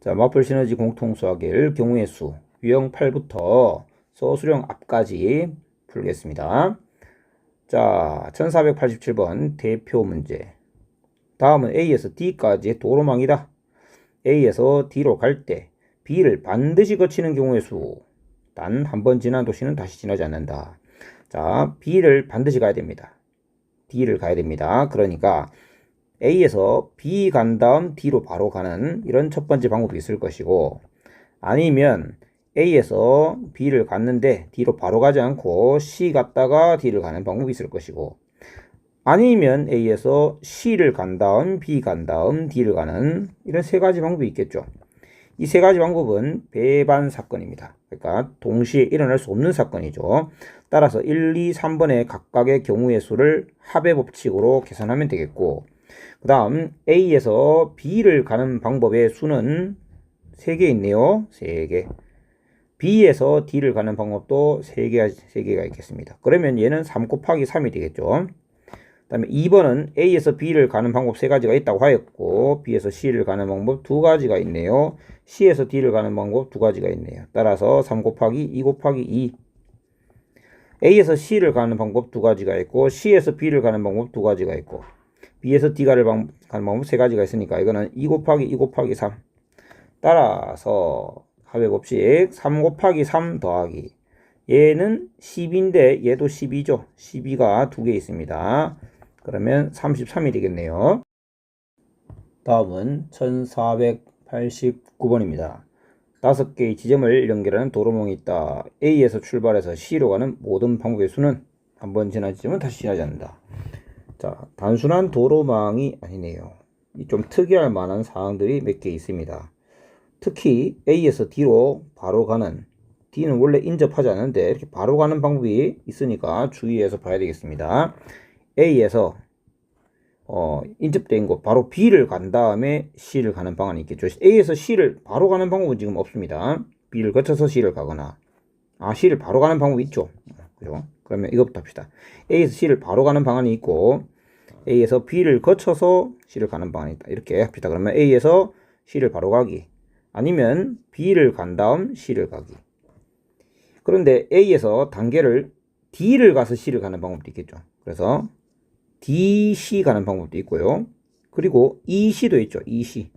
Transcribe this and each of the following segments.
자, 마플 시너지 공통수학일 경우의 수 유형 8부터 서술형 앞까지 풀겠습니다. 자, 1487번 대표 문제. 다음은 A에서 D까지의 도로망이다. A에서 D로 갈 때 B를 반드시 거치는 경우의 수. 단 한 번 지난 도시는 다시 지나지 않는다. 자, B를 반드시 가야 됩니다. D를 가야 됩니다. 그러니까 A에서 B 간 다음 D로 바로 가는 이런 첫 번째 방법이 있을 것이고, 아니면 A에서 B를 갔는데 D로 바로 가지 않고 C 갔다가 D를 가는 방법이 있을 것이고, 아니면 A에서 C를 간 다음 B 간 다음 D를 가는 이런 세 가지 방법이 있겠죠. 이 세 가지 방법은 배반 사건입니다. 그러니까 동시에 일어날 수 없는 사건이죠. 따라서 1, 2, 3번의 각각의 경우의 수를 합의 법칙으로 계산하면 되겠고, 그 다음 A에서 B를 가는 방법의 수는 3개 있네요. 3개. B에서 D를 가는 방법도 3개가 있겠습니다. 그러면 얘는 3 곱하기 3이 되겠죠. 그 다음에 2번은 A에서 B를 가는 방법 3가지가 있다고 하였고, B에서 C를 가는 방법 2가지가 있네요. C에서 D를 가는 방법 2가지가 있네요. 따라서 3 곱하기 2 곱하기 2. A에서 C를 가는 방법 2가지가 있고, C에서 B를 가는 방법 2가지가 있고, B에서 D 가는 방법 3가지가 있으니까 이거는 2 곱하기 2 곱하기 3. 따라서 합의 법칙 3 곱하기 3 더하기, 얘는 10인데 얘도 12죠. 12가 2개 있습니다. 그러면 33이 되겠네요. 다음은 1489번입니다. 5개의 지점을 연결하는 도로망이 있다. A에서 출발해서 C로 가는 모든 방법의 수는 한 번 지난 지점은 다시 지나지 않는다. 자, 단순한 도로망이 아니네요. 좀 특이할 만한 사항들이 몇 개 있습니다. 특히 A에서 D로 바로 가는, D는 원래 인접하지 않는데 이렇게 바로 가는 방법이 있으니까 주의해서 봐야 되겠습니다. A에서 인접된 곳 바로 B를 간 다음에 C를 가는 방안이 있겠죠. A에서 C를 바로 가는 방법은 지금 없습니다. B를 거쳐서 C를 가거나, C를 바로 가는 방법이 있죠. 그죠? 그러면 이것부터 합시다. A에서 C를 바로 가는 방안이 있고, A에서 B를 거쳐서 C를 가는 방안이 있다. 이렇게 합시다. 그러면 A에서 C를 바로 가기, 아니면 B를 간 다음 C를 가기. 그런데 A에서 단계를 D를 가서 C를 가는 방법도 있겠죠. 그래서 DC 가는 방법도 있고요. 그리고 EC도 있죠. EC.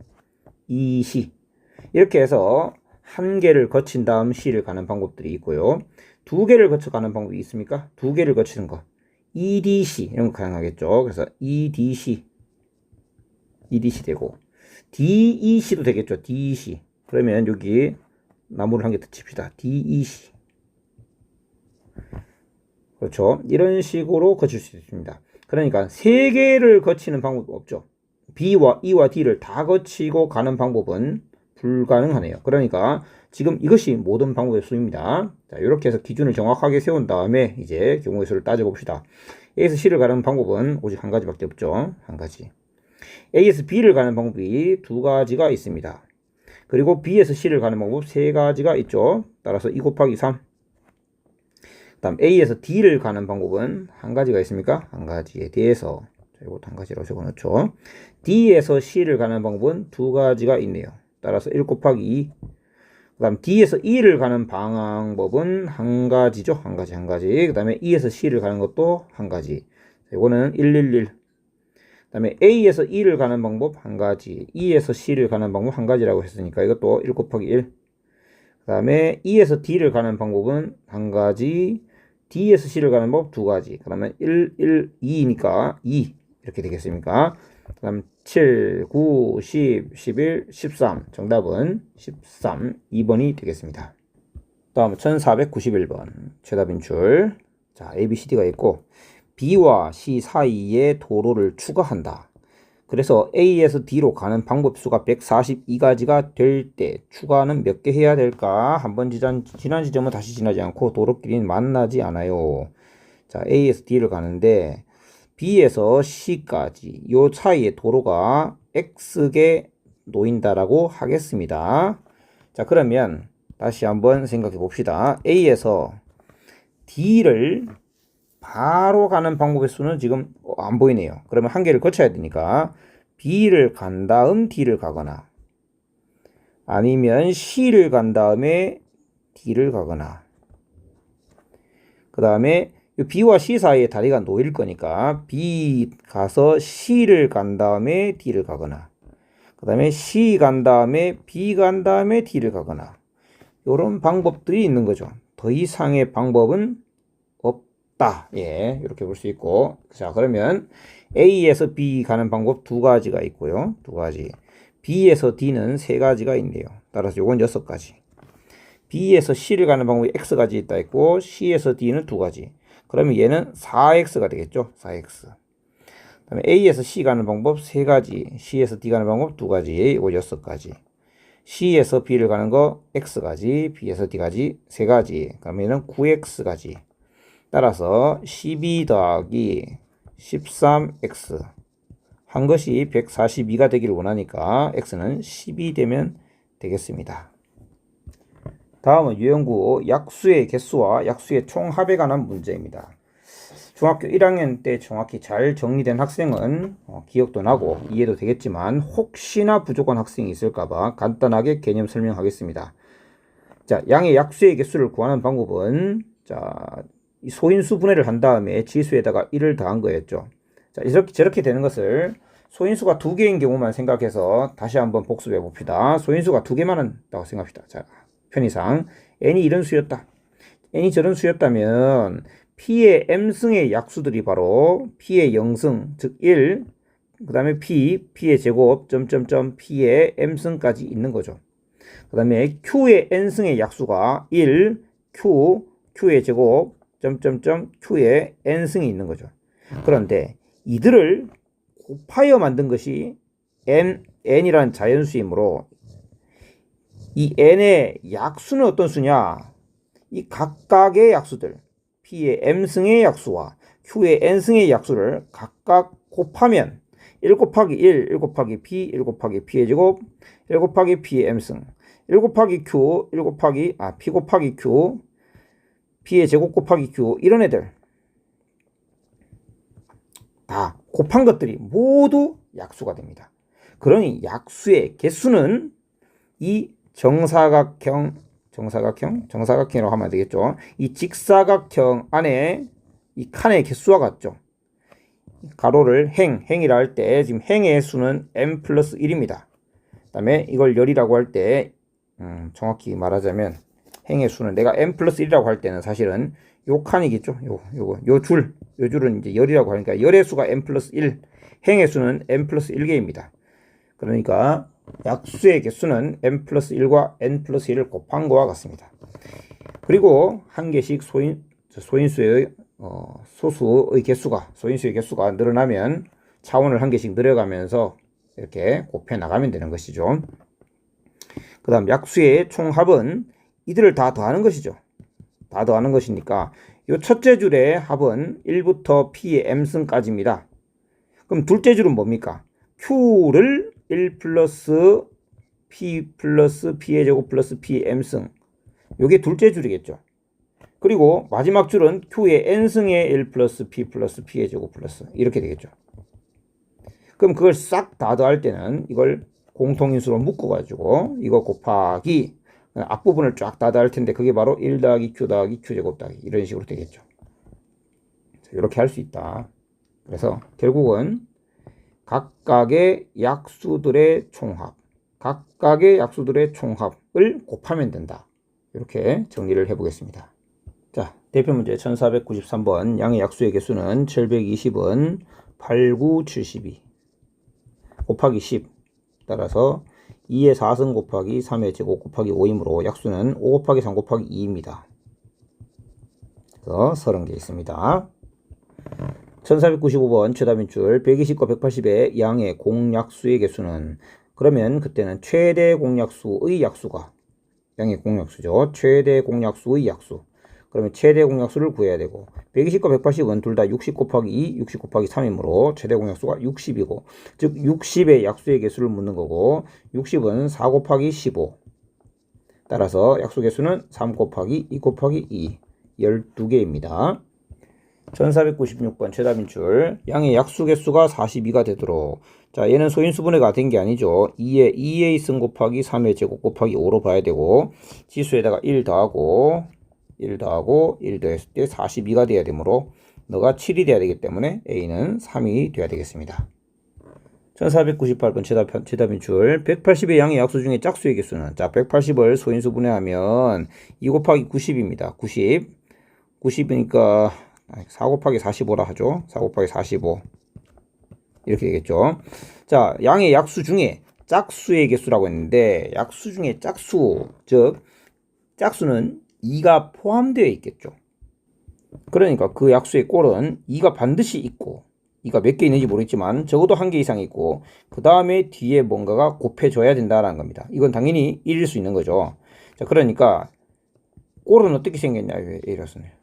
이렇게 해서 한 개를 거친 다음 C를 가는 방법들이 있고요. 2개를 거쳐 가는 방법이 있습니까? 2개를 거치는 거. EDC 이런 거 가능하겠죠. 그래서 EDC 되고, DEC도 되겠죠. DEC. 그러면 여기 나무를 한 개 더 칩시다. DEC. 그렇죠. 이런 식으로 거칠 수 있습니다. 그러니까 3개를 거치는 방법이 없죠. B와 E와 D를 다 거치고 가는 방법은 불가능하네요. 그러니까 지금 이것이 모든 방법의 수입니다. 자, 이렇게 해서 기준을 정확하게 세운 다음에 이제 경우의 수를 따져봅시다. A에서 C를 가는 방법은 오직 한 가지밖에 없죠. 한 가지. A에서 B를 가는 방법이 2가지가 있습니다. 그리고 B에서 C를 가는 방법 3가지가 있죠. 따라서 2 곱하기 3. 다음 A에서 D를 가는 방법은 한 가지가 있습니까? 한 가지에 대해서, 이것도 한 가지로 적어놓죠. D에서 C를 가는 방법은 2가지가 있네요. 따라서 1 곱하기 2. 그 다음 D에서 E를 가는 방법은 한 가지죠. 한 가지. 그 다음에 E에서 C를 가는 것도 한 가지. 이거는 111. 그 다음에 A에서 E를 가는 방법 한 가지, E에서 C를 가는 방법 한 가지라고 했으니까 이것도 1 곱하기 1. 그 다음에 E에서 D를 가는 방법은 한 가지, D에서 C를 가는 방법 2가지. 그러면 1, 2니까 2 이렇게 되겠습니까? 그 다음 7, 9, 10, 11, 13. 정답은 13, 2번이 되겠습니다. 다음 1491번 최답 인출. 자, A, B, C, D가 있고 B와 C 사이에 도로를 추가한다. 그래서 A에서 D로 가는 방법 수가 142가지가 될 때 추가는 몇 개 해야 될까? 한번 지난 지점은 다시 지나지 않고 도로끼리는 만나지 않아요. 자, A에서 D를 가는데 B에서 C까지 요 사이에 도로가 X개 놓인다라고 하겠습니다. 자, 그러면 다시 한번 생각해 봅시다. A에서 D를 바로 가는 방법의 수는 지금 안 보이네요. 그러면 한 개를 거쳐야 되니까 B를 간 다음 D를 가거나, 아니면 C를 간 다음에 D를 가거나, 그 다음에 B와 C 사이에 다리가 놓일 거니까 B 가서 C를 간 다음에 D를 가거나, 그 다음에 C 간 다음에 B 간 다음에 D를 가거나, 이런 방법들이 있는 거죠. 더 이상의 방법은 없다. 예, 이렇게 볼 수 있고. 자, 그러면 A에서 B 가는 방법 두 가지가 있고요. 두 가지. B에서 D는 세 가지가 있네요. 따라서 요건 6가지. B에서 C를 가는 방법이 X가지 있다 있고, C에서 D는 두 가지. 그러면 얘는 4X가 되겠죠. 4X. 그다음에 A에서 C 가는 방법 세 가지. C에서 D 가는 방법 두 가지. 요거 6가지. C에서 B를 가는 거 X가지, B에서 D가지 세 가지. 그러면은 9X가지. 따라서 12 더하기 13X 한 것이 142가 되기를 원하니까 X는 12 되면 되겠습니다. 다음은 유형구 약수의 개수와 약수의 총합에 관한 문제입니다. 중학교 1학년 때 정확히 잘 정리된 학생은 기억도 나고 이해도 되겠지만 혹시나 부족한 학생이 있을까봐 간단하게 개념 설명하겠습니다. 자, 양의 약수의 개수를 구하는 방법은 자, 소인수 분해를 한 다음에 지수에다가 1을 더한 거였죠. 자, 저렇게 되는 것을 소인수가 2개인 경우만 생각해서 다시 한번 복습해 봅시다. 소인수가 2개만 한다고 생각합시다. 자, 편의상 n이 이런 수였다. n이 저런 수였다면 p의 m승의 약수들이 바로 p의 0승, 즉 1, 그 다음에 p의 제곱, 점점점 p의 m승까지 있는 거죠. 그 다음에 q의 n승의 약수가 1, q의 제곱, 점점점 q의 n승이 있는 거죠. 그런데 이들을 곱하여 만든 것이 n이라는 자연수이므로 이 n의 약수는 어떤 수냐? 이 각각의 약수들, p의 m승의 약수와 q의 n승의 약수를 각각 곱하면 1 곱하기 1, 1 곱하기 p, 1 곱하기 p의 제곱, 1 곱하기 p의 m승, 1 곱하기 q, p 곱하기 q, p의 제곱 곱하기 q, 이런 애들 다 곱한 것들이 모두 약수가 됩니다. 그러니 약수의 개수는 이 정사각형이라고 하면 되겠죠. 이 직사각형 안에 이 칸의 개수와 같죠. 가로를 행이라 할 때 지금 행의 수는 m 플러스 1입니다. 그 다음에 이걸 열이라고 할 때 정확히 말하자면 행의 수는 내가 m 플러스 1이라고 할 때는 사실은 요 칸이겠죠. 요 줄은 이제 열이라고 하니까 열의 수가 m 플러스 1, 행의 수는 m 플러스 1개입니다. 그러니까 약수의 개수는 m 플러스 1과 n 플러스 1을 곱한 것과 같습니다. 그리고 한 개씩 소인수의 소수의 개수가, 소인수의 개수가 늘어나면 차원을 한 개씩 늘어가면서 이렇게 곱해 나가면 되는 것이죠. 그 다음 약수의 총합은 이들을 다 더하는 것이죠. 다 더하는 것이니까 이 첫째 줄의 합은 1부터 p의 m승까지입니다. 그럼 둘째 줄은 뭡니까? q를 1 플러스 p의 제곱 플러스 p의 m승, 요게 둘째 줄이겠죠. 그리고 마지막 줄은 q의 n승의 1 플러스 p의 제곱 플러스 이렇게 되겠죠. 그럼 그걸 싹 다 더할 때는 이걸 공통인수로 묶어가지고 이거 곱하기 앞부분을 쫙 다 더할 텐데 그게 바로 1 더하기 q 더하기 q 제곱 더하기 이런 식으로 되겠죠. 이렇게 할 수 있다. 그래서 결국은 각각의 약수들의 총합을 곱하면 된다. 이렇게 정리를 해보겠습니다. 자, 대표 문제 1493번 양의 약수의 개수는 720은 8, 9, 72 곱하기 10 따라서 2의 4승 곱하기 3의 제곱 곱하기 5이므로 약수는 5 곱하기 3 곱하기 2입니다. 그래서 30개 있습니다. 1495번 최다빈줄 120과 180의 양의 공약수의 개수는, 그러면 그때는 최대 공약수의 약수가 양의 공약수죠. 최대 공약수의 약수. 그러면 최대 공약수를 구해야 되고 120과 180은 둘 다 60 곱하기 2, 60 곱하기 3이므로 최대 공약수가 60이고 즉 60의 약수의 개수를 묻는 거고 60은 4 곱하기 15 따라서 약수 개수는 3 곱하기 2 곱하기 2 12개입니다. 1496번 최다 빈출. 양의 약수 개수가 42가 되도록. 자, 얘는 소인수분해가 된 게 아니죠. 2에 2의 승 곱하기 3의 제곱 곱하기 5로 봐야 되고, 지수에다가 1 더하고 1 더했을 때 42가 돼야 되므로 너가 7이 돼야 되기 때문에 A는 3이 돼야 되겠습니다. 1498번 최다 빈출. 180의 양의 약수 중에 짝수의 개수는, 자, 180을 소인수 분해하면 2 곱하기 90입니다. 90이니까 4 곱하기 45라 하죠. 4 곱하기 45 이렇게 되겠죠. 자, 양의 약수 중에 짝수의 개수라고 했는데, 약수 중에 짝수, 즉 짝수는 2가 포함되어 있겠죠. 그러니까 그 약수의 꼴은 2가 반드시 있고, 2가 몇 개 있는지 모르겠지만 적어도 1개 이상 있고, 그 다음에 뒤에 뭔가가 곱해줘야 된다라는 겁니다. 이건 당연히 1일 수 있는 거죠. 자, 그러니까 꼴은 어떻게 생겼냐, 이렇습니다.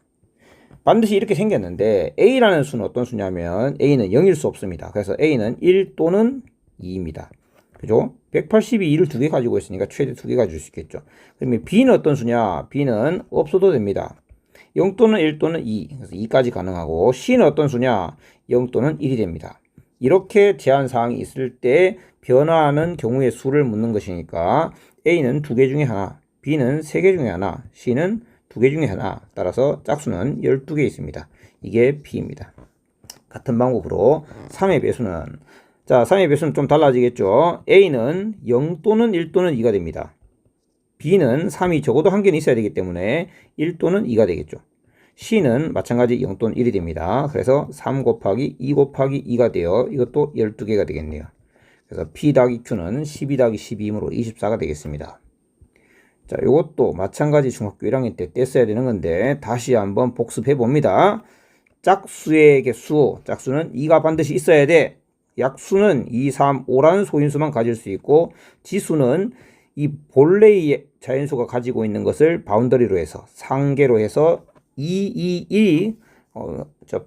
반드시 이렇게 생겼는데, A라는 수는 어떤 수냐면 A는 0일 수 없습니다. 그래서 A는 1 또는 2입니다. 그죠? 180이 2를 2개 가지고 있으니까 최대 2개 가질 수 있겠죠. 그러면 B는 어떤 수냐? B는 없어도 됩니다. 0 또는 1 또는 2, 그래서 2까지 가능하고, C는 어떤 수냐? 0 또는 1이 됩니다. 이렇게 제한사항이 있을 때 변화하는 경우의 수를 묻는 것이니까 A는 2개 중에 하나, B는 3개 중에 하나, C는 2개 중에 하나. 따라서 짝수는 12개 있습니다. 이게 B입니다. 같은 방법으로 3의 배수는, 자, 3의 배수는 좀 달라지겠죠. A는 0 또는 1 또는 2가 됩니다. B는 3이 적어도 한 개는 있어야 되기 때문에 1 또는 2가 되겠죠. C는 마찬가지 0 또는 1이 됩니다. 그래서 3 곱하기 2 곱하기 2가 되어 이것도 12개가 되겠네요. 그래서 P 더하기 Q는 12 더하기 12이므로 24가 되겠습니다. 자, 이것도 마찬가지 중학교 1학년 때 뗐어야 되는 건데 다시 한번 복습해 봅니다. 짝수의 개수, 짝수는 2가 반드시 있어야 돼. 약수는 2, 3, 5라는 소인수만 가질 수 있고, 지수는 이 본래의 자연수가 가지고 있는 것을 바운더리로 해서, 상계로 해서 2, 2, 1이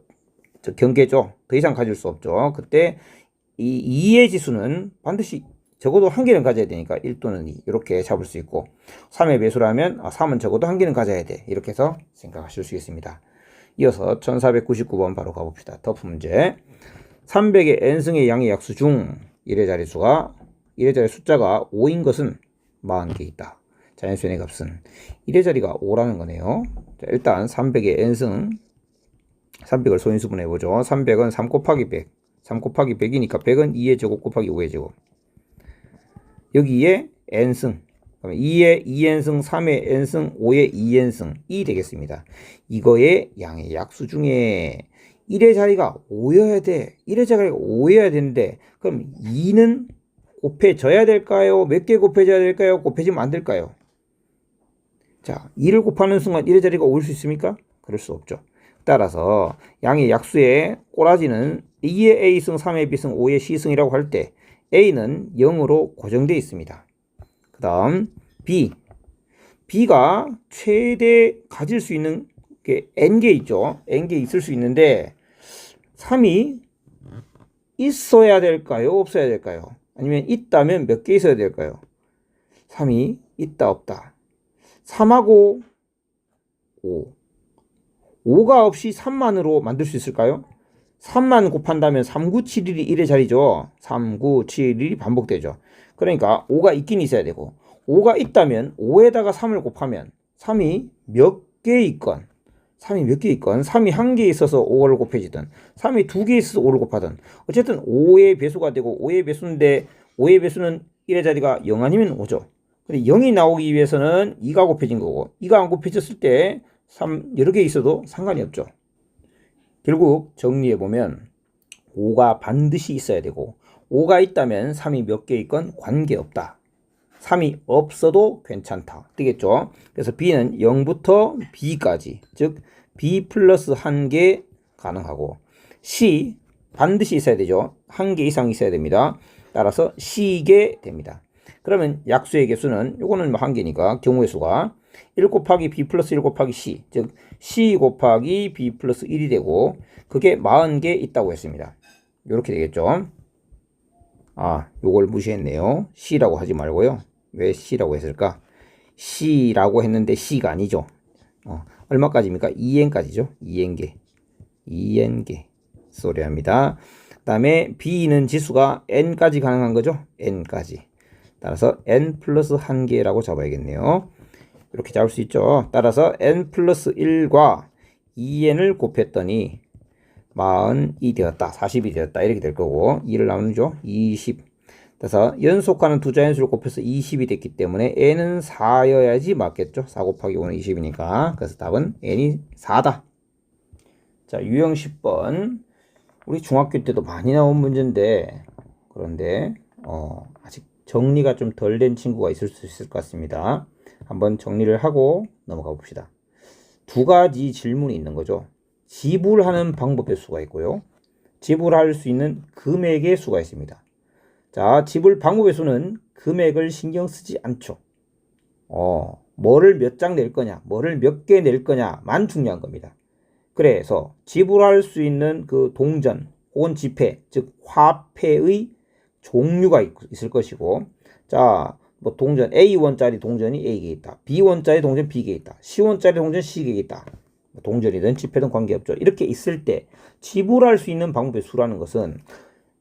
경계죠. 더 이상 가질 수 없죠. 그때 이 2의 지수는 반드시 적어도 한 개는 가져야 되니까 1 또는 2 이렇게 잡을 수 있고, 3의 배수라면 3은 적어도 한 개는 가져야 돼. 이렇게 해서 생각하실 수 있습니다. 이어서 1499번 바로 가봅시다. 더프 문제. 300의 n승의 양의 약수 중 1의 자릿수가 1의 자리 숫자가 5인 것은 40개 있다. 자연수의 값은 1의 자리가 5라는 거네요. 자, 일단 300의 n승, 300을 소인수분해 보죠. 300은 3 곱하기 100, 3 곱하기 100이니까 100은 2의 제곱 곱하기 5의 제곱. 여기에 n승, 2의 2n승, 3의 n승, 5의 2n승이 되겠습니다. 이거의 양의 약수 중에 1의 자리가 5여야 돼. 1의 자리가 5여야 되는데, 그럼 2는 곱해져야 될까요? 몇 개 곱해져야 될까요? 곱해지면 안 될까요? 자, 2를 곱하는 순간 1의 자리가 5일 수 있습니까? 그럴 수 없죠. 따라서 양의 약수의 꼬라지는 2의 A승, 3의 B승, 5의 C승이라고 할 때 A는 0으로 고정되어 있습니다. 그 다음 B. B가 최대 가질 수 있는 게 N개 있죠. N개 있을 수 있는데 3이 있어야 될까요? 없어야 될까요? 아니면 있다면 몇 개 있어야 될까요? 3이 있다 없다. 3하고 5. 5가 없이 3만으로 만들 수 있을까요? 3만 곱한다면 3, 9, 7일이 1의 자리죠. 3, 9, 7일이 반복되죠. 그러니까 5가 있긴 있어야 되고, 5가 있다면 5에다가 3을 곱하면 3이 몇 개 있건, 3이 몇 개 있건, 3이 한 개 있어서 5를 곱해지든 3이 두 개 있어서 5를 곱하든 어쨌든 5의 배수가 되고, 5의 배수인데 5의 배수는 1의 자리가 0 아니면 5죠. 근데 0이 나오기 위해서는 2가 곱해진 거고, 2가 안 곱해졌을 때 3 여러 개 있어도 상관이 없죠. 결국 정리해보면 5가 반드시 있어야 되고, 5가 있다면 3이 몇 개 있건 관계없다. 3이 없어도 괜찮다. 되겠죠? 그래서 B는 0부터 B까지, 즉 B 플러스 1개 가능하고, C 반드시 있어야 되죠. 1개 이상 있어야 됩니다. 따라서 C개 됩니다. 그러면 약수의 개수는, 요거는 1개니까 경우의 수가 1 곱하기 B 플러스 1 곱하기 C, 즉 C 곱하기 B 플러스 1이 되고, 그게 40개 있다고 했습니다. 이렇게 되겠죠. 요걸 무시했네요. C라고 하지 말고요. 왜 C라고 했을까? C라고 했는데 C가 아니죠. 얼마까지입니까? 2n까지죠. 2n개. 2n개 소리합니다. 그 다음에 b는 지수가 n까지 가능한 거죠. n까지. 따라서 n 플러스 1개라고 잡아야겠네요. 이렇게 잡을 수 있죠. 따라서 n 플러스 1과 2n을 곱했더니 42 되었다. 40이 되었다. 이렇게 될 거고 2를 나누죠. 20. 그래서 연속하는 두 자연수를 곱해서 20이 됐기 때문에 n은 4여야지 맞겠죠. 4 곱하기 5는 20이니까. 그래서 답은 n이 4다. 자, 유형 10번. 우리 중학교 때도 많이 나온 문제인데 그런데 아직 정리가 좀 덜 된 친구가 있을 수 있을 것 같습니다. 한번 정리를 하고 넘어가 봅시다. 두 가지 질문이 있는 거죠. 지불하는 방법의 수가 있고요. 지불할 수 있는 금액의 수가 있습니다. 자, 지불 방법의 수는 금액을 신경 쓰지 않죠. 뭐를 몇 장 낼 거냐, 뭐를 몇 개 낼 거냐만 중요한 겁니다. 그래서 지불할 수 있는 그 동전 혹은 지폐, 즉 화폐의 종류가 있을 것이고, 자, 뭐 동전 A1짜리 동전이 A개 있다. B1짜리 동전 B개 있다. C1짜리 동전 C개 있다. 동전이든 지폐든 관계없죠. 이렇게 있을 때 지불할 수 있는 방법의 수라는 것은,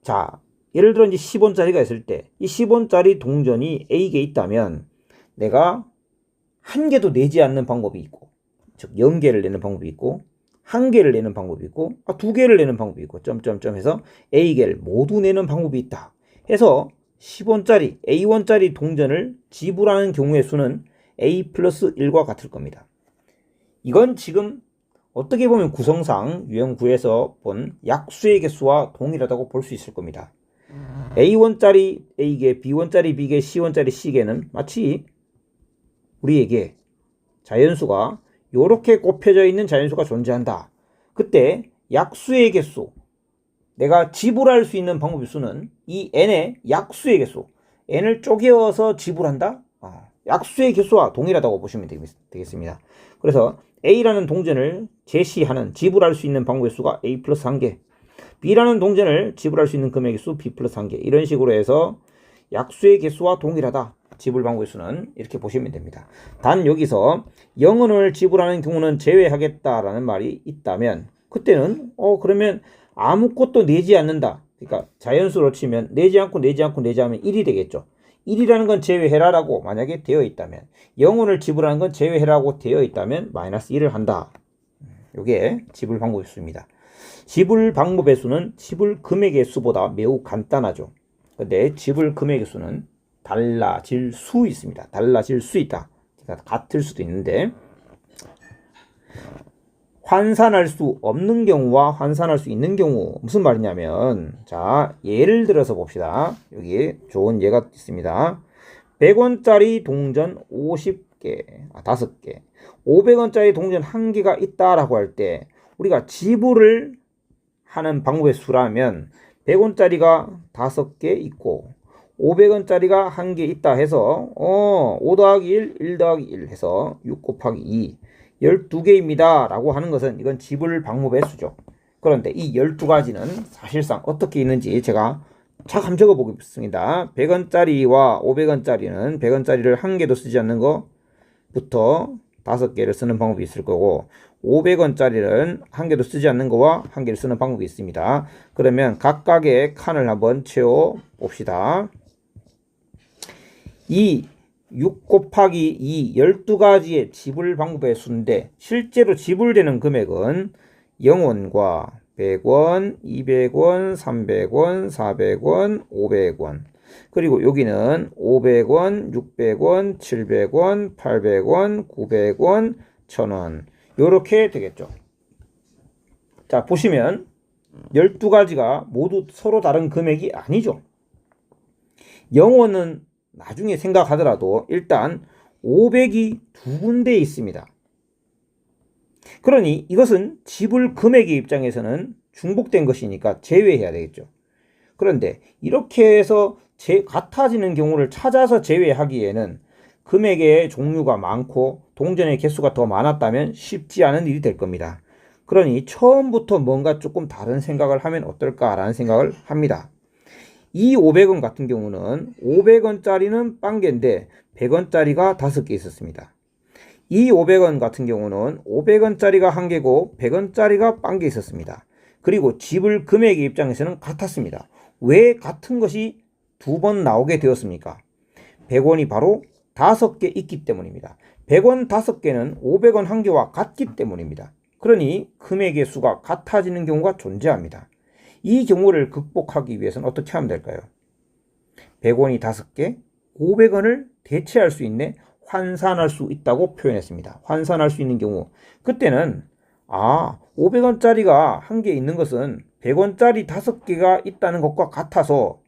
자, 예를 들어 이제 10원짜리가 있을 때 이 10원짜리 동전이 A개 있다면 내가 한 개도 내지 않는 방법이 있고, 즉 0개를 내는 방법이 있고, 한 개를 내는 방법이 있고, 두 개를 내는 방법이 있고, 점점점 해서 A개를 모두 내는 방법이 있다. 해서 10원짜리, A1짜리 동전을 지불하는 경우의 수는 A 플러스 1과 같을 겁니다. 이건 지금 어떻게 보면 구성상 유형 9에서 본 약수의 개수와 동일하다고 볼 수 있을 겁니다. A1짜리 A개, B1짜리 B개, C1짜리 C개는 마치 우리에게 자연수가 이렇게 곱혀져 있는 자연수가 존재한다. 그때 약수의 개수, 내가 지불할 수 있는 방법의 수는 이 n의 약수의 개수, n을 쪼개어서 지불한다? 약수의 개수와 동일하다고 보시면 되겠습니다. 그래서 A라는 동전을 제시하는 지불할 수 있는 방법의 수가 A 플러스 1개, B라는 동전을 지불할 수 있는 금액의 수 B 플러스 1개, 이런 식으로 해서 약수의 개수와 동일하다. 지불 방법의 수는 이렇게 보시면 됩니다. 단 여기서 0원을 지불하는 경우는 제외하겠다라는 말이 있다면, 그때는 그러면 아무것도 내지 않는다. 그러니까 자연수로 치면 내지 않고 내지 않고 내지 않으면 1이 되겠죠. 1이라는 건 제외해라라고 만약에 되어 있다면, 0원을 지불하는 건 제외해라고 되어 있다면 마이너스 1을 한다. 이게 지불 방법의 수입니다. 지불 방법의 수는 지불 금액의 수보다 매우 간단하죠. 근데 지불 금액의 수는 달라질 수 있습니다. 달라질 수 있다. 그러니까 같을 수도 있는데, 환산할 수 없는 경우와 환산할 수 있는 경우, 무슨 말이냐면, 자, 예를 들어서 봅시다. 여기 좋은 예가 있습니다. 100원짜리 동전 50개, 5개, 500원짜리 동전 1개가 있다라고 할 때 우리가 지불을 하는 방법의 수라면 100원짜리가 5개 있고 500원짜리가 1개 있다 해서 5 더하기 1, 1 더하기 1 해서 6 곱하기 2, 12개입니다 라고 하는 것은 이건 지불 방법의 수죠. 그런데 이 12가지는 사실상 어떻게 있는지 제가 쫙 한번 적어 보겠습니다. 100원짜리와 500원짜리는 100원짜리를 1개도 쓰지 않는 거부터 5개를 쓰는 방법이 있을 거고, 500원짜리는 1개도 쓰지 않는 거와 1개를 쓰는 방법이 있습니다. 그러면 각각의 칸을 한번 채워 봅시다. 이 6 곱하기 2, 12가지의 지불 방법의 수인데 실제로 지불되는 금액은 0원과 100원, 200원, 300원, 400원, 500원, 그리고 여기는 500원, 600원, 700원, 800원, 900원, 1000원, 요렇게 되겠죠. 자, 보시면 12가지가 모두 서로 다른 금액이 아니죠. 0원은 나중에 생각하더라도 일단 500이 두 군데 있습니다. 그러니 이것은 지불 금액의 입장에서는 중복된 것이니까 제외해야 되겠죠. 그런데 이렇게 해서 같아지는 경우를 찾아서 제외하기에는 금액의 종류가 많고 동전의 개수가 더 많았다면 쉽지 않은 일이 될 겁니다. 그러니 처음부터 뭔가 조금 다른 생각을 하면 어떨까라는 생각을 합니다. 이 500원 같은 경우는 500원짜리는 빵개인데 100원짜리가 5개 있었습니다. 이 500원 같은 경우는 500원짜리가 한 개고 100원짜리가 빤 게 있었습니다. 그리고 지불 금액의 입장에서는 같았습니다. 왜 같은 것이 두 번 나오게 되었습니까? 100원이 바로 5개 있기 때문입니다. 100원 5개는 500원 한 개와 같기 때문입니다. 그러니 금액의 수가 같아지는 경우가 존재합니다. 이 경우를 극복하기 위해서는 어떻게 하면 될까요? 100원이 5개, 500원을 대체할 수 있네, 환산할 수 있다고 표현했습니다. 환산할 수 있는 경우, 그때는 500원짜리가 한 개 있는 것은 100원짜리 5개가 있다는 것과 같아서,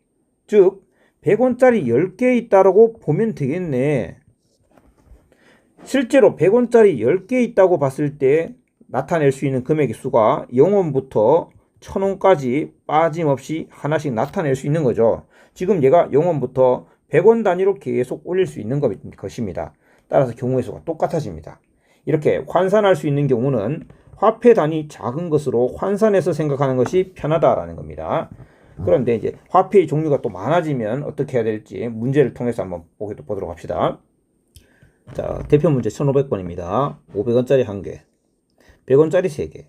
즉 100원짜리 10개 있다고 보면 되겠네. 실제로 100원짜리 10개 있다고 봤을 때 나타낼 수 있는 금액의 수가 0원부터 1000원까지 빠짐없이 하나씩 나타낼 수 있는 거죠. 지금 얘가 0원부터 100원 단위로 계속 올릴 수 있는 것입니다. 따라서 경우의 수가 똑같아집니다. 이렇게 환산할 수 있는 경우는 화폐 단위 작은 것으로 환산해서 생각하는 것이 편하다라는 겁니다. 그런데 이제 화폐의 종류가 또 많아지면 어떻게 해야 될지 문제를 통해서 한번 보도록 합시다. 자, 대표 문제 1500번입니다. 500원짜리 1개, 100원짜리 3개,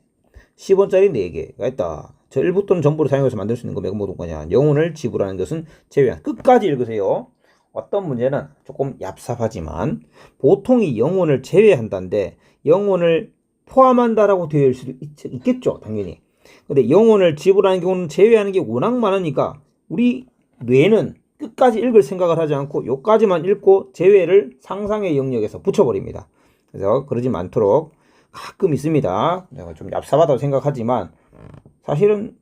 10원짜리 4개가 있다. 저 일부 또는 전부를 사용해서 만들 수 있는 거 매금 모든 거냐. 영혼을 지불하는 것은 제외한. 끝까지 읽으세요. 어떤 문제는 조금 얍삽하지만 보통이 영혼을 제외한다는데 영혼을 포함한다라고 되어 있을 수도 있겠죠. 당연히. 근데 영혼을 지불하는 경우는 제외하는 게 워낙 많으니까 우리 뇌는 끝까지 읽을 생각을 하지 않고 요까지만 읽고 제외를 상상의 영역에서 붙여버립니다. 그래서 그러지 않도록 가끔 있습니다. 내가 좀 얍삽하다고 생각하지만 사실은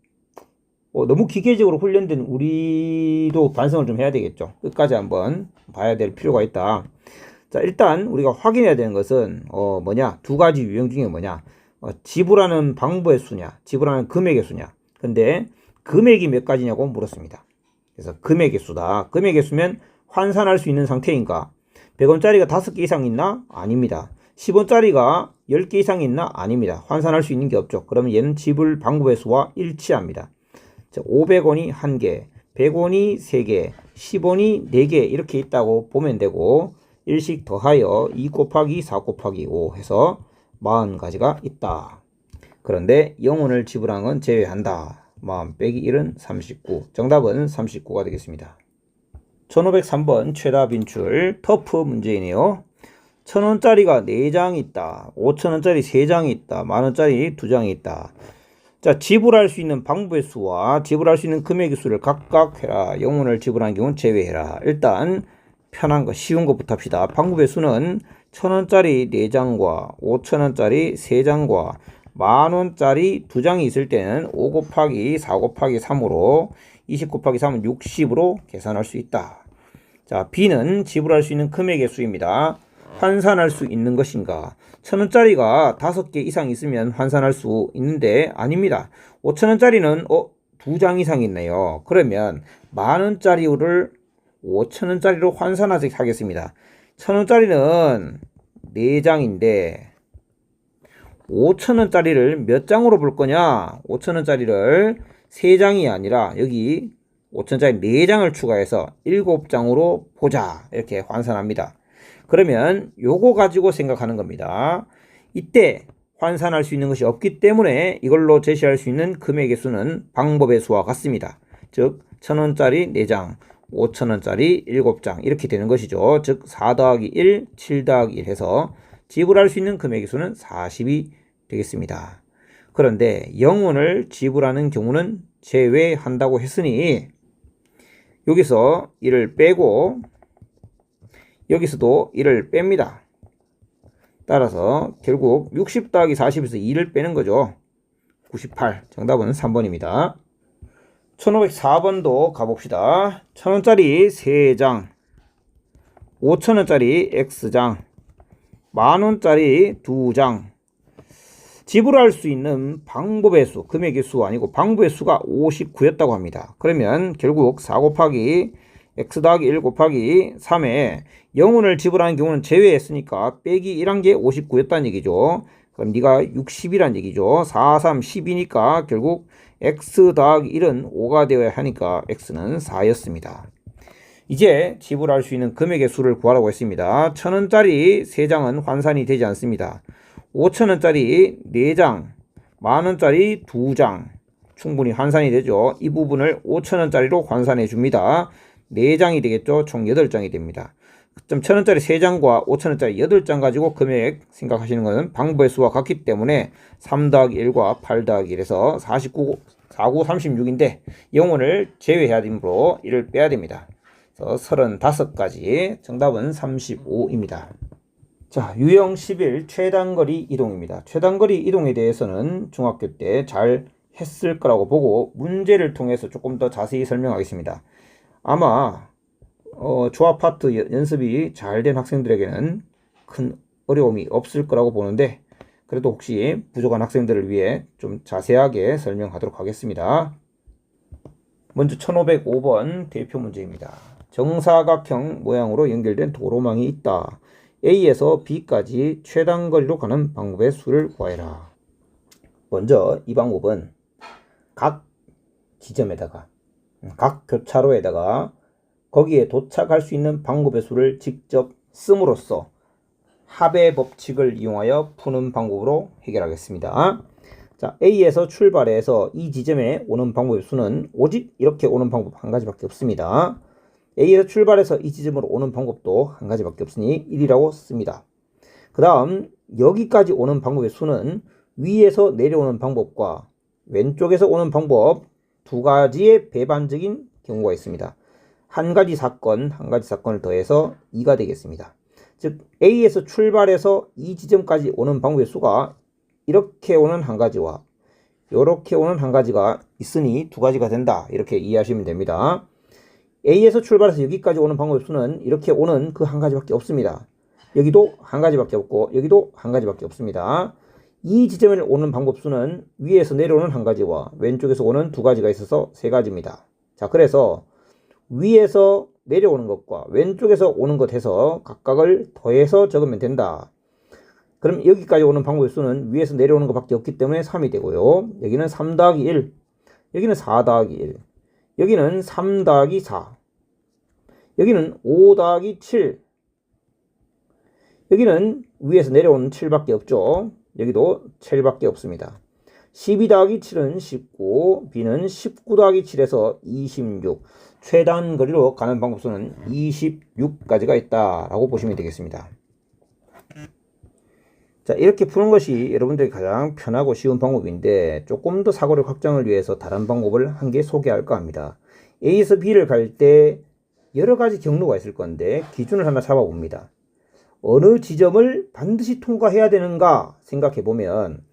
너무 기계적으로 훈련된 우리도 반성을 좀 해야 되겠죠. 끝까지 한번 봐야 될 필요가 있다. 자, 일단 우리가 확인해야 되는 것은 두 가지 유형 중에 뭐냐, 지불하는 방법의 수냐, 지불하는 금액의 수냐. 근데 금액이 몇 가지냐고 물었습니다. 그래서 금액의 수다. 금액의 수면 환산할 수 있는 상태인가? 100원짜리가 5개 이상 있나? 아닙니다. 10원짜리가 10개 이상 있나? 아닙니다. 환산할 수 있는 게 없죠. 그러면 얘는 지불 방법의 수와 일치합니다. 자, 500원이 1개, 100원이 3개, 10원이 4개 이렇게 있다고 보면 되고, 일씩 더하여 2 곱하기 4 곱하기 5 해서 40가지가 있다. 그런데 영혼을 지불한 건 제외한다. 40 빼기 1은 39. 정답은 39가 되겠습니다. 1503번 최다 빈출 터프 문제이네요. 1000원짜리가 4장 있다. 5000원짜리 3장이 있다. 만원짜리 2장이 있다. 자, 지불할 수 있는 방법의 수와 지불할 수 있는 금액의 수를 각각 해라. 영혼을 지불한 경우는 제외해라. 일단 편한 거, 쉬운 것부터 합시다. 방법의 수는 1000원짜리 4장과 5000원짜리 3장과 만원짜리 2장이 있을 때는 5 곱하기 4 곱하기 3으로 20 곱하기 3은 60으로 계산할 수 있다. 자, B는 지불할 수 있는 금액의 수입니다. 환산할 수 있는 것인가? 1000원짜리가 5개 이상 있으면 환산할 수 있는데 아닙니다. 5000원짜리는 2장 이상 있네요. 그러면 만원짜리를 5000원짜리로 환산하겠습니다. 1000원짜리는 4장인데 5000원짜리를 몇 장으로 볼 거냐? 5000원짜리를 3장이 아니라 여기 5000원짜리 4장을 추가해서 7장으로 보자. 이렇게 환산합니다. 그러면 요거 가지고 생각하는 겁니다. 이때 환산할 수 있는 것이 없기 때문에 이걸로 제시할 수 있는 금액의 수는 방법의 수와 같습니다. 즉 1000원짜리 4장, 5000원짜리 7장 이렇게 되는 것이죠. 즉 4 더하기 1, 7 더하기 1 해서 지불할 수 있는 금액의 수는 40이 되겠습니다. 그런데 영혼을 지불하는 경우는 제외한다고 했으니 여기서 1을 빼고 여기서도 1을 뺍니다. 따라서 결국 60 더하기 40에서 2를 빼는 거죠. 98. 정답은 3번입니다. 1504번도 가봅시다. 1000원짜리 3장, 5000원짜리 X장, 만원짜리 2장. 지불할 수 있는 방법의 수, 금액의 수 아니고 방법의 수가 59였다고 합니다. 그러면 결국 4 곱하기 x 더하기 1 곱하기 3에 영혼을 지불하는 경우는 제외했으니까 빼기 1한 게 59였다는 얘기죠. 그럼 네가 60이란 얘기죠. 4, 3, 10이니까 결국 x 더하기 1은 5가 되어야 하니까 x는 4였습니다. 이제 지불할 수 있는 금액의 수를 구하라고 했습니다. 1,000원짜리 3장은 환산이 되지 않습니다. 5,000원짜리 4장, 만원짜리 2장 충분히 환산이 되죠. 이 부분을 5,000원짜리로 환산해 줍니다. 4장이 되겠죠. 총 8장이 됩니다. 1,000원짜리 3장과 5,000원짜리 8장 가지고 금액 생각하시는 것은 방법의 수와 같기 때문에 3 더하기 1과 8 더하기 1에서 49, 49, 36인데 0원을 제외해야 되므로 1을 빼야 됩니다. 그래서 35가지 정답은 35입니다. 자, 유형 11 최단거리 이동입니다. 최단거리 이동에 대해서는 중학교 때 잘 했을 거라고 보고 문제를 통해서 조금 더 자세히 설명하겠습니다. 아마 조합 파트 연습이 잘 된 학생들에게는 큰 어려움이 없을 거라고 보는데 그래도 혹시 부족한 학생들을 위해 좀 자세하게 설명하도록 하겠습니다. 먼저 1505번 대표 문제입니다. 정사각형 모양으로 연결된 도로망이 있다. A에서 B까지 최단거리로 가는 방법의 수를 구하여라. 먼저 이 방법은 각 지점에다가 각 교차로에다가 거기에 도착할 수 있는 방법의 수를 직접 씀으로써 합의 법칙을 이용하여 푸는 방법으로 해결하겠습니다. 자, A에서 출발해서 이 지점에 오는 방법의 수는 오직 이렇게 오는 방법 한 가지밖에 없습니다. A에서 출발해서 이 지점으로 오는 방법도 한 가지밖에 없으니 1이라고 씁니다. 그 다음 여기까지 오는 방법의 수는 위에서 내려오는 방법과 왼쪽에서 오는 방법 두 가지의 배반적인 경우가 있습니다. 한 가지 사건을 더해서 2가 되겠습니다. 즉 A에서 출발해서 이 지점까지 오는 방법의 수가 이렇게 오는 한 가지와 이렇게 오는 한 가지가 있으니 두 가지가 된다. 이렇게 이해하시면 됩니다. A에서 출발해서 여기까지 오는 방법의 수는 이렇게 오는 그 한 가지밖에 없습니다. 여기도 한 가지밖에 없고 여기도 한 가지밖에 없습니다. 이 지점에 오는 방법 수는 위에서 내려오는 한 가지와 왼쪽에서 오는 두 가지가 있어서 세 가지입니다. 자, 그래서 위에서 내려오는 것과 왼쪽에서 오는 것 해서 각각을 더해서 적으면 된다. 그럼 여기까지 오는 방법의 수는 위에서 내려오는 것밖에 없기 때문에 3이 되고요. 여기는 3 더하기 1, 여기는 4 더하기 1, 여기는 3 더하기 4, 여기는 5 더하기 7, 여기는 위에서 내려오는 7밖에 없죠. 여기도 7밖에 없습니다. 12 더하기 7은 19, B는 19 더하기 7에서 26. 최단거리로 가는 방법수는 26가지가 있다라고 보시면 되겠습니다. 자, 이렇게 푸는 것이 여러분들이 가장 편하고 쉬운 방법인데 조금 더 사고력 확장을 위해서 다른 방법을 한 개 소개할까 합니다. A에서 B를 갈 때 여러 가지 경로가 있을 건데 기준을 하나 잡아봅니다. 어느 지점을 반드시 통과해야 되는가 생각해 보면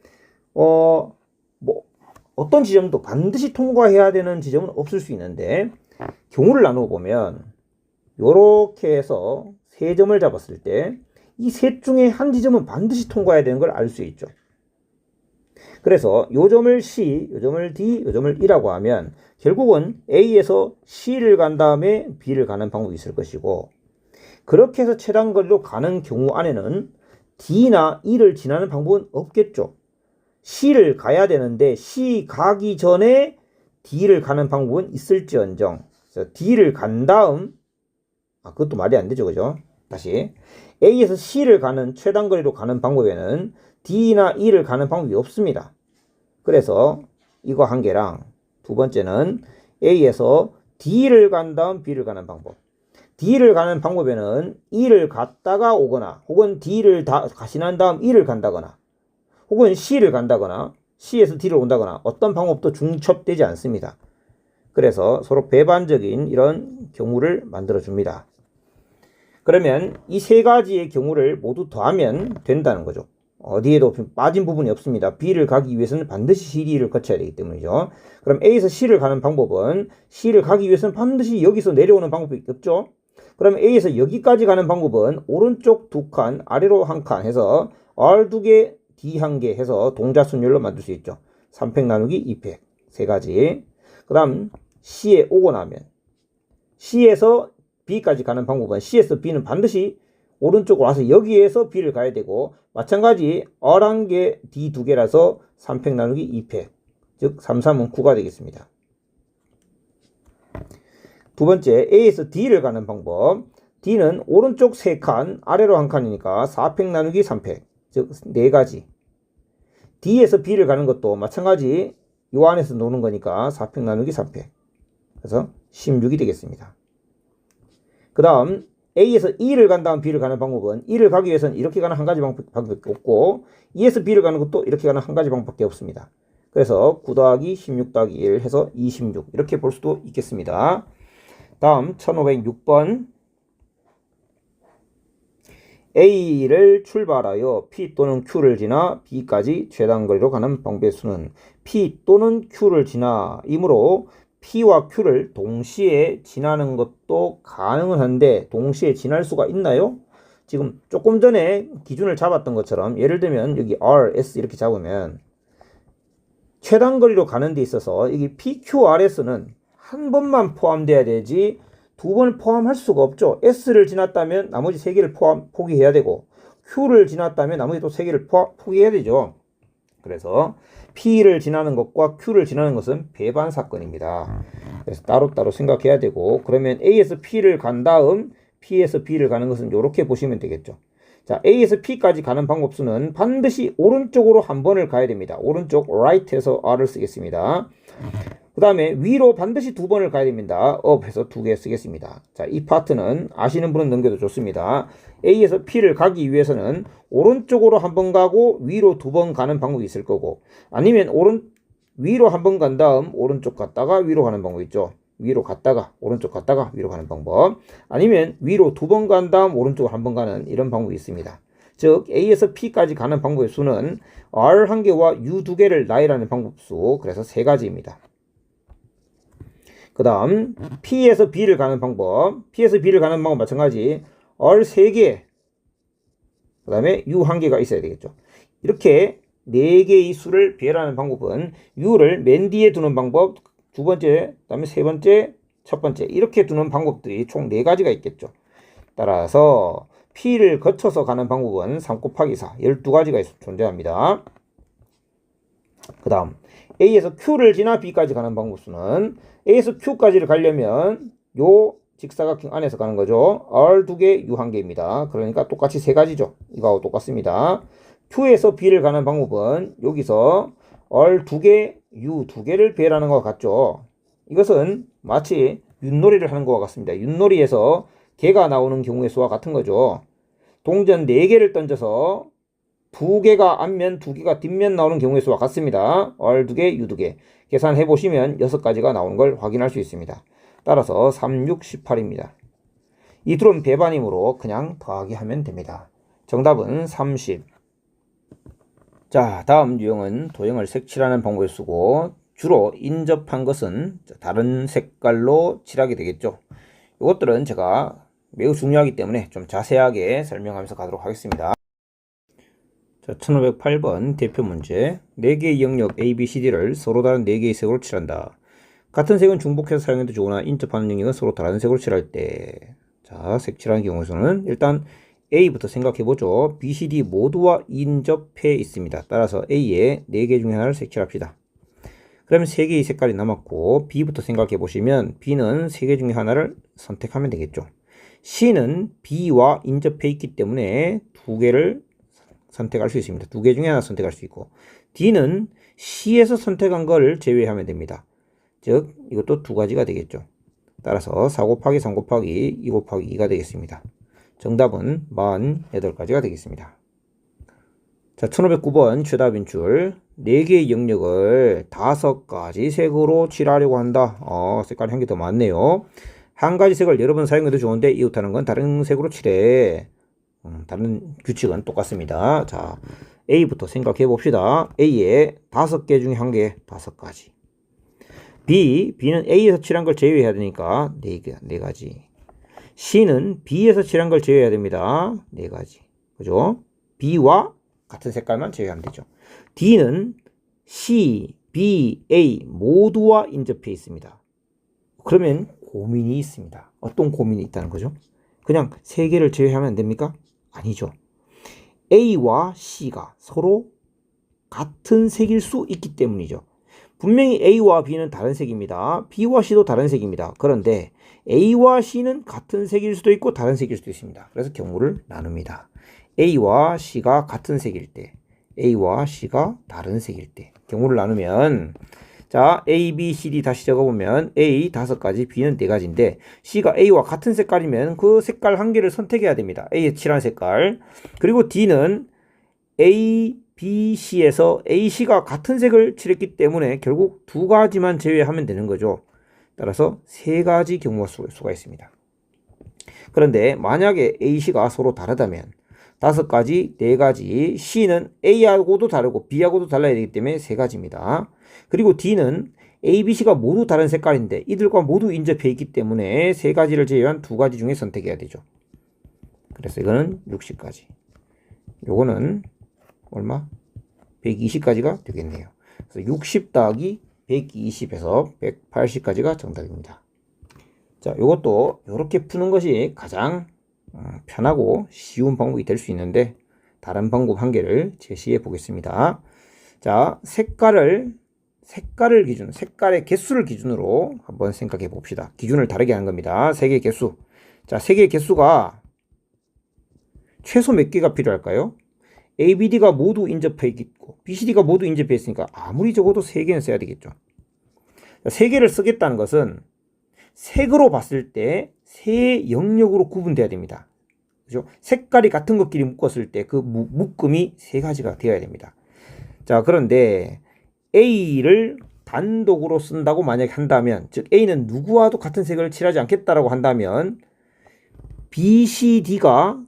어떤 지점도 반드시 통과해야 되는 지점은 없을 수 있는데 경우를 나누어 보면 이렇게 해서 세 점을 잡았을 때 이 셋 중에 한 지점은 반드시 통과해야 되는 걸 알 수 있죠. 그래서 요 점을 C, 요 점을 D, 요 점을 E라고 하면 결국은 A에서 C를 간 다음에 B를 가는 방법이 있을 것이고 그렇게 해서 최단거리로 가는 경우 안에는 D나 E를 지나는 방법은 없겠죠. C를 가야 되는데 C 가기 전에 D를 가는 방법은 있을지언정 D를 간 다음 그것도 말이 안 되죠. 그죠? 다시 A에서 C를 가는 최단거리로 가는 방법에는 D나 E를 가는 방법이 없습니다. 그래서 이거 한 개랑 두 번째는 A에서 D를 간 다음 B를 가는 방법. D를 가는 방법에는 E를 갔다가 오거나 혹은 D를 가시난 다음 E를 간다거나 혹은 C를 간다거나 C에서 D를 온다거나 어떤 방법도 중첩되지 않습니다. 그래서 서로 배반적인 이런 경우를 만들어 줍니다. 그러면 이 세 가지의 경우를 모두 더하면 된다는 거죠. 어디에도 빠진 부분이 없습니다. B를 가기 위해서는 반드시 CD를 거쳐야 되기 때문이죠. 그럼 A에서 C를 가는 방법은 C를 가기 위해서는 반드시 여기서 내려오는 방법이 없죠. 그럼 A에서 여기까지 가는 방법은 오른쪽 2칸, 아래로 1칸 해서 R 2개, D 1개 해서 동자순열로 만들 수 있죠. 3팩 나누기 2팩. 세 가지. 그 다음 C에 오고 나면 C에서 B까지 가는 방법은 C에서 B는 반드시 오른쪽으로 와서 여기에서 B를 가야 되고 마찬가지 R 1개, D 2개라서 3팩 나누기 2팩 즉 3, 3은 9가 되겠습니다. 두 번째 A에서 D를 가는 방법. D는 오른쪽 3칸, 아래로 1칸이니까 4팩 나누기 3팩, 즉 4가지. D에서 B를 가는 것도 마찬가지 요 안에서 노는 거니까 4팩 나누기 3팩. 그래서 16이 되겠습니다. 그 다음 A에서 E를 간 다음 B를 가는 방법은 E를 가기 위해서는 이렇게 가는 한 가지 방법밖에 없고 E에서 B를 가는 것도 이렇게 가는 한 가지 방법밖에 없습니다. 그래서 9 더하기 16 더하기 1 해서 26 이렇게 볼 수도 있겠습니다. 다음 1506번 A를 출발하여 P 또는 Q를 지나 B까지 최단거리로 가는 방법의 수는 P 또는 Q를 지나 이므로 P와 Q를 동시에 지나는 것도 가능은 한데 동시에 지날 수가 있나요? 지금 조금 전에 기준을 잡았던 것처럼 예를 들면 여기 R, S 이렇게 잡으면 최단거리로 가는 데 있어서 여기 PQRS는 한 번만 포함돼야 되지 두 번 포함할 수가 없죠. S를 지났다면 나머지 3개를 포기해야 되고 Q를 지났다면 나머지 또 3개를 포기해야 되죠. 그래서 P를 지나는 것과 Q를 지나는 것은 배반 사건입니다. 그래서 따로따로 생각해야 되고 그러면 A에서 P를 간 다음 P에서 B를 가는 것은 이렇게 보시면 되겠죠. 자, A에서 P까지 가는 방법수는 반드시 오른쪽으로 한 번을 가야 됩니다. 오른쪽 right에서 R을 쓰겠습니다. 그 다음에 위로 반드시 2번을 가야 됩니다. up해서 2개 쓰겠습니다. 자, 이 파트는 아시는 분은 넘겨도 좋습니다. A에서 P를 가기 위해서는 오른쪽으로 한 번 가고 위로 2번 가는 방법이 있을 거고 아니면 위로 한 번 간 다음 오른쪽 갔다가 위로 가는 방법 있죠. 위로 갔다가 오른쪽 갔다가 위로 가는 방법 아니면 위로 2번 간 다음 오른쪽으로 한 번 가는 이런 방법이 있습니다. 즉 A에서 P까지 가는 방법의 수는 R 1개와 U 2개를 나열하는 방법수 그래서 3가지입니다. 그 다음 P에서 B를 가는 방법 P에서 B를 가는 방법 마찬가지 R 3개 그 다음에 U 1개가 있어야 되겠죠. 이렇게 4개의 수를 배열하는 방법은 U를 맨 뒤에 두는 방법 두 번째, 그 다음에 세 번째, 첫 번째 이렇게 두는 방법들이 총 4가지가 있겠죠. 따라서 P를 거쳐서 가는 방법은 3 곱하기 4 12가지가 존재합니다. 그 다음 A에서 Q를 지나 B까지 가는 방법수는 A에서 Q까지를 가려면 요 직사각형 안에서 가는 거죠. R 2개, U 1개입니다. 그러니까 똑같이 3가지죠. 이거하고 똑같습니다. Q에서 B를 가는 방법은 여기서 R 2개, U 2개를 배열하는 것과 같죠. 이것은 마치 윷놀이를 하는 것과 같습니다. 윷놀이에서 개가 나오는 경우의 수와 같은 거죠. 동전 4개를 던져서 2개가 앞면, 2개가 뒷면 나오는 경우의 수와 같습니다. R 2개, U 2개. 계산해 보시면 6가지가 나오는 걸 확인할 수 있습니다. 따라서 3, 6, 18입니다. 이 둘은 배반이므로 그냥 더하기 하면 됩니다. 정답은 30. 자, 다음 유형은 도형을 색칠하는 방법을 쓰고 주로 인접한 것은 다른 색깔로 칠하게 되겠죠. 이것들은 제가 매우 중요하기 때문에 좀 자세하게 설명하면서 가도록 하겠습니다. 자, 1508번 대표 문제. 4개의 영역 A, B, C, D를 서로 다른 4개의 색으로 칠한다. 같은 색은 중복해서 사용해도 좋으나 인접하는 영역은 서로 다른 색으로 칠할 때. 자, 색칠하는 경우에서는 일단 A부터 생각해보죠. B, C, D 모두와 인접해 있습니다. 따라서 A의 4개 중에 하나를 색칠합시다. 그러면 3개의 색깔이 남았고 B부터 생각해보시면 B는 3개 중에 하나를 선택하면 되겠죠. C는 B와 인접해 있기 때문에 2개를 선택할 수 있습니다. 2개 중에 하나 선택할 수 있고 D는 C에서 선택한 걸 제외하면 됩니다. 즉 이것도 2가지가 되겠죠. 따라서 4 곱하기 3 곱하기 2 곱하기 2가 되겠습니다. 정답은 48가지가 되겠습니다. 자, 1509번 최다 빈출. 4개의 영역을 5가지 색으로 칠하려고 한다. 색깔이 한 개 더 많네요. 한 가지 색을 여러 번 사용해도 좋은데 이웃하는 건 다른 색으로 칠해. 다른 규칙은 똑같습니다. 자, A부터 생각해 봅시다. A의 5개 중에 1개, 5가지. B는 A에서 칠한 걸 제외해야 되니까 4가지. C는 B에서 칠한 걸 제외해야 됩니다. 4가지. 그죠? B와 같은 색깔만 제외하면 되죠. D는 C, B, A 모두와 인접해 있습니다. 그러면 고민이 있습니다. 어떤 고민이 있다는 거죠? 그냥 3개를 제외하면 안 됩니까? 아니죠. A와 C가 서로 같은 색일 수 있기 때문이죠. 분명히 A와 B는 다른 색입니다. B와 C도 다른 색입니다. 그런데 A와 C는 같은 색일 수도 있고 다른 색일 수도 있습니다. 그래서 경우를 나눕니다. A와 C가 같은 색일 때, A와 C가 다른 색일 때 경우를 나누면 자, A, B, C, D 다시 적어보면 A 5가지, B는 4가지인데 C가 A와 같은 색깔이면 그 색깔 한 개를 선택해야 됩니다. A에 칠한 색깔. 그리고 D는 A, B, C에서 A, C가 같은 색을 칠했기 때문에 결국 2가지만 제외하면 되는 거죠. 따라서 3가지 경우가 수가 있습니다. 그런데 만약에 A, C가 서로 다르다면 5가지, 4가지, C는 A하고도 다르고 B하고도 달라야 되기 때문에 3가지입니다. 그리고 D는 A, B, C가 모두 다른 색깔인데 이들과 모두 인접해 있기 때문에 3가지를 제외한 2가지 중에 선택해야 되죠. 그래서 이거는 60가지. 요거는 얼마? 120가지가 되겠네요. 그래서 60 더하기 120에서 180까지가 정답입니다. 자, 요것도 이렇게 푸는 것이 가장 편하고 쉬운 방법이 될 수 있는데 다른 방법 한 개를 제시해 보겠습니다. 자, 색깔의 개수를 기준으로 한번 생각해 봅시다. 기준을 다르게 하는 겁니다. 색의 개수. 자, 색의 개수가 최소 몇 개가 필요할까요? A, B, D가 모두 인접해 있고 B, C, D가 모두 인접해 있으니까 아무리 적어도 3개는 써야 되겠죠. 3개를 쓰겠다는 것은 색으로 봤을 때 세 영역으로 구분돼야 됩니다. 그죠? 색깔이 같은 것끼리 묶었을 때 그 묶음이 3가지가 되어야 됩니다. 자, 그런데 A를 단독으로 쓴다고 만약에 한다면, 즉 A는 누구와도 같은 색을 칠하지 않겠다라고 한다면 B, C, D가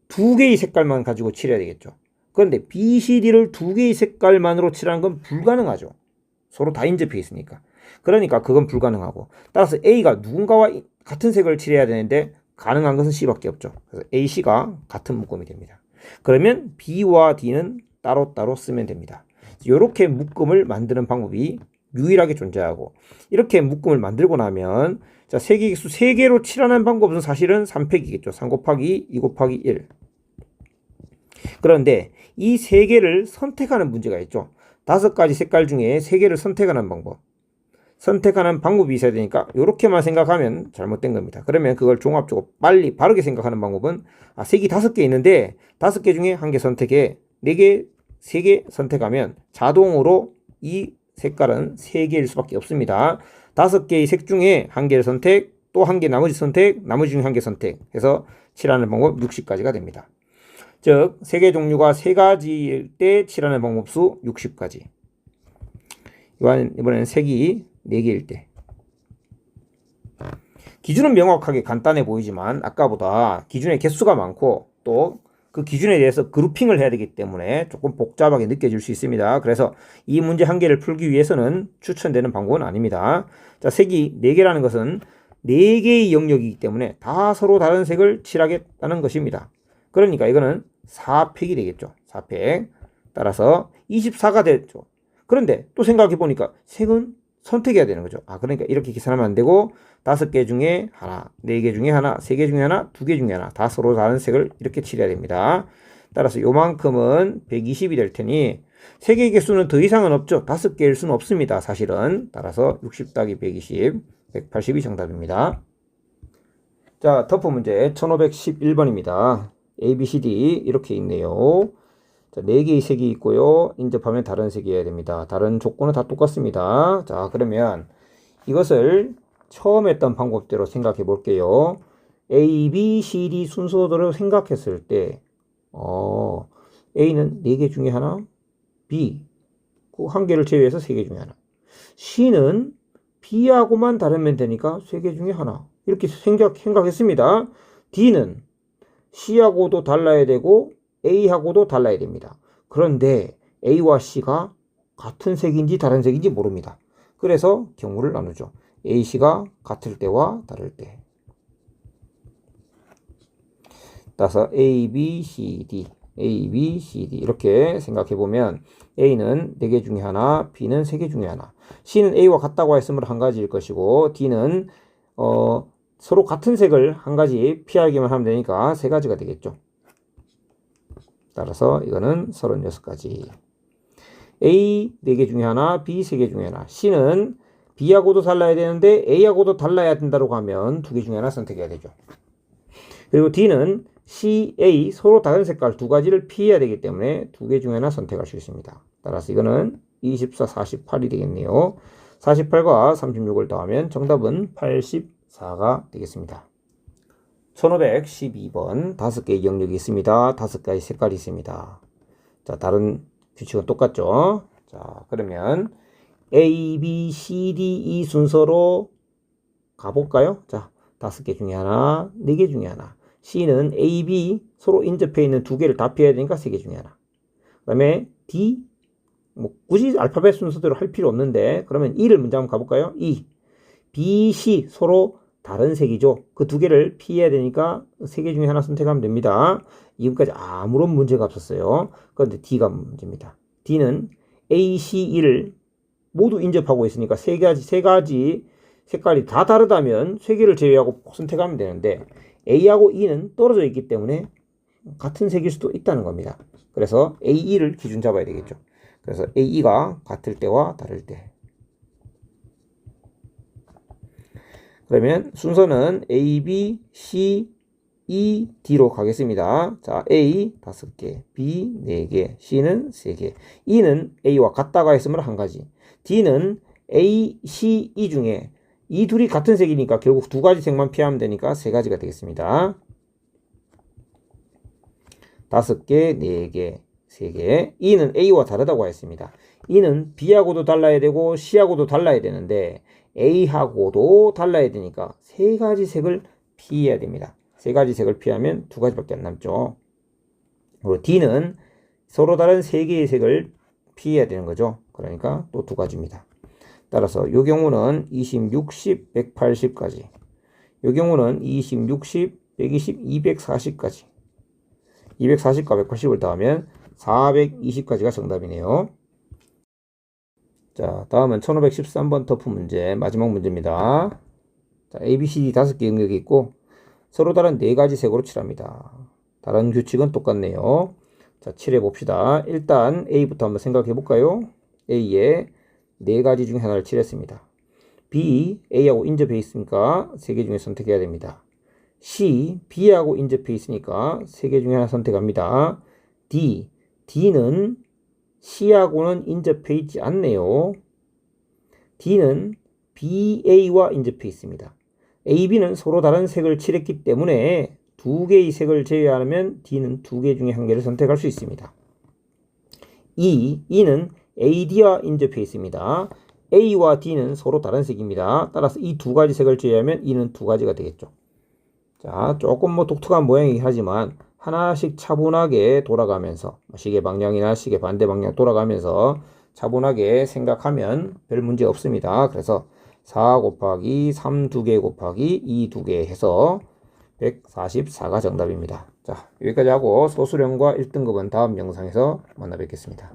2개의 색깔만 가지고 칠해야 되겠죠. 그런데 B, C, D를 2개의 색깔만으로 칠하는 건 불가능하죠. 서로 다 인접해 있으니까. 그러니까 그건 불가능하고, 따라서 A가 누군가와 같은 색을 칠해야 되는데 가능한 것은 C밖에 없죠. 그래서 A, C가 같은 묶음이 됩니다. 그러면 B와 D는 따로따로 쓰면 됩니다. 이렇게 묶음을 만드는 방법이 유일하게 존재하고, 이렇게 묶음을 만들고 나면 자, 색의개수 3개로 칠하는 방법은 사실은 3팩이겠죠. 3 곱하기 2 곱하기 1. 그런데 이 3개를 선택하는 문제가 있죠. 5가지 색깔 중에 3개를 선택하는 방법. 선택하는 방법이 있어야 되니까 이렇게만 생각하면 잘못된 겁니다. 그러면 그걸 종합적으로 빨리 바르게 생각하는 방법은 색이 5개 있는데 5개 중에 1개 선택해 4개, 3개 선택하면 자동으로 이 색깔은 3개일 수밖에 없습니다. 5개의 색 중에 1개를 선택, 또 1개 나머지 선택, 나머지 중에 1개 선택 해서 칠하는 방법 60가지가 됩니다. 즉 색의 종류가 3가지일 때 칠하는 방법 수 60가지. 이번에는 색이 4개일 때. 기준은 명확하게 간단해 보이지만 아까보다 기준의 개수가 많고 또 그 기준에 대해서 그룹핑을 해야 되기 때문에 조금 복잡하게 느껴질 수 있습니다. 그래서 이 문제 한 개를 풀기 위해서는 추천되는 방법은 아닙니다. 자, 색이 4개라는 것은 4개의 영역이기 때문에 다 서로 다른 색을 칠하겠다는 것입니다. 그러니까 이거는 4팩이 되겠죠. 4팩. 따라서 24가 되죠. 그런데 또 생각해 보니까 색은 선택해야 되는 거죠. 그러니까 이렇게 계산하면 안 되고 5개 중에 하나, 4개 중에 하나, 3개 중에 하나, 2개 중에 하나 다 서로 다른 색을 이렇게 칠해야 됩니다. 따라서 요만큼은 120이 될 테니 색의 개수는 더 이상은 없죠. 5개일 수는 없습니다. 사실은. 따라서 60 더하기 120, 180이 정답입니다. 자, 덮어 문제 1511번입니다. A, B, C, D 이렇게 있네요. 자, 4개의 색이 있고요. 인접하면 다른 색이어야 됩니다. 다른 조건은 다 똑같습니다. 자, 그러면 이것을 처음 했던 방법대로 생각해 볼게요. A, B, C, D 순서대로 생각했을 때 A는 4개 중에 하나, B 그 1개를 제외해서 3개 중에 하나, C는 B하고만 다르면 되니까 3개 중에 하나 이렇게 생각했습니다. D는 C하고도 달라야 되고 A하고도 달라야 됩니다. 그런데 A와 C가 같은 색인지 다른 색인지 모릅니다. 그래서 경우를 나누죠. A, C가 같을 때와 다를 때. 따라서 A, B, C, D, A, B, C, D 이렇게 생각해보면 A는 4개 중에 하나, B는 3개 중에 하나, C는 A와 같다고 했으므로 1가지일 것이고 D는 서로 같은 색을 1가지 피하기만 하면 되니까 3가지가 되겠죠. 따라서 이거는 36가지. A 4개 중에 하나, B 3개 중에 하나. C는 B하고도 달라야 되는데 A하고도 달라야 된다고 하면 두 개 중에 하나 선택해야 되죠. 그리고 D는 C, A 서로 다른 색깔 두 가지를 피해야 되기 때문에 두 개 중에 하나 선택할 수 있습니다. 따라서 이거는 24, 48이 되겠네요. 48과 36을 더하면 정답은 84가 되겠습니다. 1512번 5개의 영역이 있습니다. 5가지 색깔이 있습니다. 자, 다른 규칙은 똑같죠. 자, 그러면 A, B, C, D, E 순서로 가볼까요? 자, 5개 중에 하나, 4개 중에 하나. C는 A, B 서로 인접해 있는 두 개를 다 피해야 되니까 3개 중에 하나. 그 다음에 D, 뭐 굳이 알파벳 순서대로 할 필요 없는데 그러면 E를 먼저 한번 가볼까요? E, B, C 서로 다른 색이죠. 그 두 개를 피해야 되니까 3개 중에 하나 선택하면 됩니다. 지금까지 아무런 문제가 없었어요. 그런데 D가 문제입니다. D는 A, C, E를 모두 인접하고 있으니까 세 가지 색깔이 다 다르다면 3개를 제외하고 선택하면 되는데 A하고 E는 떨어져 있기 때문에 같은 색일 수도 있다는 겁니다. 그래서 A, E를 기준 잡아야 되겠죠. 그래서 A, E가 같을 때와 다를 때. 그러면 순서는 A, B, C, E, D로 가겠습니다. 자, A 5개, B 4개, C는 3개. E는 A와 같다가 했으면 한 가지. D는 A, C, E 중에 이 둘이 같은 색이니까 결국 두 가지 색만 피하면 되니까 3가지가 되겠습니다. 5개, 4개, 3개. E는 A와 다르다고 했습니다. E는 B하고도 달라야 되고 C하고도 달라야 되는데 A하고도 달라야 되니까 3가지 색을 피해야 됩니다. 3가지 색을 피하면 2가지밖에 안 남죠. 그리고 D는 서로 다른 3개의 색을 피해야 되는 거죠. 그러니까 또 2가지입니다. 따라서 이 경우는 20, 60, 180까지. 이 경우는 20, 60, 120, 240까지. 240과 180을 더하면 420까지가 정답이네요. 자, 다음은 1513번 터프 문제, 마지막 문제입니다. 자, A, B, C, D 5개 영역이 있고 서로 다른 4가지 색으로 칠합니다. 다른 규칙은 똑같네요. 자, 칠해 봅시다. 일단 A부터 한번 생각해 볼까요? A에 4가지 중에 하나를 칠했습니다. B, A하고 인접해 있으니까 3개 중에 선택해야 됩니다. C, B하고 인접해 있으니까 3개 중에 하나 선택합니다. D, D는 C하고는 인접해 있지 않네요. D는 BA와 인접해 있습니다. A, B는 서로 다른 색을 칠했기 때문에 2개의 색을 제외하면 D는 2개 중에 1개를 선택할 수 있습니다. E는 AD와 인접해 있습니다. A와 D는 서로 다른 색입니다. 따라서 이 2가지 색을 제외하면 E는 2가지가 되겠죠. 자, 조금 뭐 독특한 모양이긴 하지만 하나씩 차분하게 돌아가면서 시계 방향이나 시계 반대 방향 돌아가면서 차분하게 생각하면 별 문제 없습니다. 그래서 4 곱하기 3 2개 곱하기 2 2개 해서 144가 정답입니다. 자, 여기까지 하고 소수령과 1등급은 다음 영상에서 만나 뵙겠습니다.